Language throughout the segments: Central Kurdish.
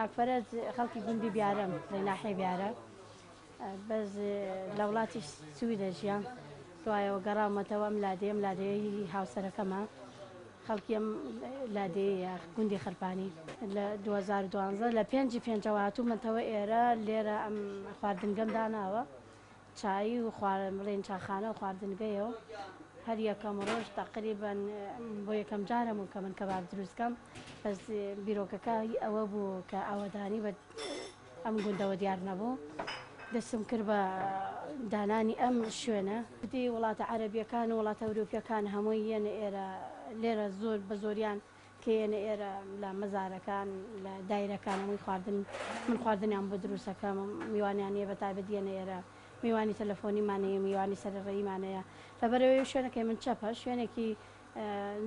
چاکفەرەت خەڵکی گوندی بیارم لە ناحیە بیارە بەس لە وڵاتی سویدە ژیان دوایەوە گەڕاومەتەوە ئەم لادەیەی هاوسەرەکەمە خەڵکی ئەم لادەیە گوندی خرپانی لە 2012 لە 5 هاتوومەتەوە ئێرە لێرە ئەم خواردنگەم داناوە چایی و بڵێن چاخانە و خواردنگەیەوە هەر یەکەم ڕۆژ تقریبان بۆ یەکەم جارم و کە من کەباب دروستکەم بەس بیرۆکەکە ئەوە بوو کە ئاوەدانی بە ئەم گوندەوە دیار نەبوو دەستم کرد بە دانانی ئەم شوێنە بدی وڵاتە عەرەبیەکان و وڵاتە ئەوروپیەکان هەمووی یەنە ئێرە لێرە زۆر بە زۆریان کە یەنە ئێرە لە مەزارەکان لە دایرەکان هەمووی من خواردنیان بۆ دروستەکەم میوانیان هەیە بەتایبەت یەنە ئێرە میوانی تەلەفۆنیمانەیە میوانی سەرڕێیمانەیە لەبەرەوەی شوێنەکەی من چەپە شوێنێکی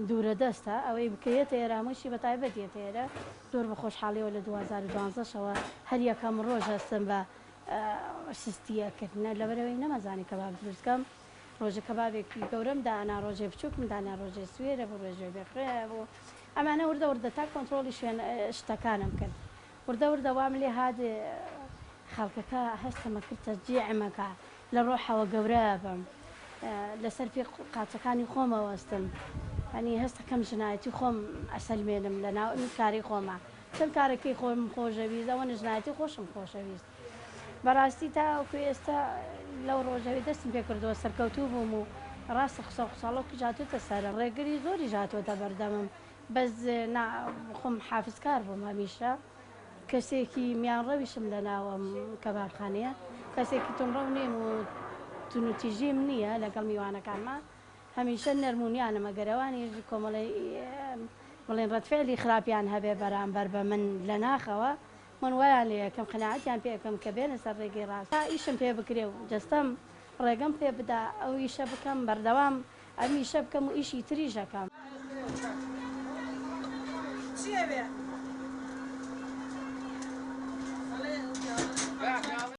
دوورە دەستە ئەوەی بکەیێتە ئێرە هەمووشی بەتایبەت دێتە ئێرە زۆر بە خۆشحاڵیەوە لە 2012شەوە هەر یەکەم ڕۆژ هەستم بە سستیەکردنە لەبەرەوەی نەمەزانی کەباب دروستکەم ڕۆژە کەبابێکی گەورەم دانا ڕۆژێ بچووکم دانا ڕۆژێ سوێرە بۆ ڕێژێ بێخرێ بۆ ئەمانە وردە وردە تا کۆنتترۆلی شوێن شتەکانم کرد وردە وردە وام لێ هات خەڵکەکە هەستەمە کرد تەشجیعمەکە لە ڕۆحەوە گەورە بم لەسەر پێ قاچەکانی خۆمەوەستم هەنی هەستەکەم ژنایەتی خۆم ئەسەلمێنم لە ناو کاری خۆمە چەند کارەکەی خۆم خۆشەویست ئەوە ژنایەتی خۆشم خۆشەویست بەڕاستی تاوەکو ئێستا لەو ڕۆژەوەی دەستم پێ کردەوە سەرکەوتوو بووم و ڕاستە قسەڵکی جاتوتە سەرە ڕێگری زۆری جاتوتە بەردەمم بەس خۆم حافزکار بووم هەمیشە کەسێکی میانڕەویشم لە ناوەم کەبابخانەیە کەسێکی تونڕە نیم و تونوتیژیم نییە لەگەڵ میوانەکانمان هەمیشە نەرمونیانە مەگەرەوانی کۆمەڵی بڵێن ڕەتفعلی خراپیان هەبێ بەرامبەر بە من لە ناخەوە من وایان لێ یەکەم قەناعەتیان پێ یەکەم کە بێنە سەر ڕێگەی ڕاست تا ئیشم پێ بکرێ و جەستەم ڕێگەم پێ بدا ئەو ئیشە بکەم بەردەوام ئەم ئیشە بکەم و ئیشی تریش ئەکەم.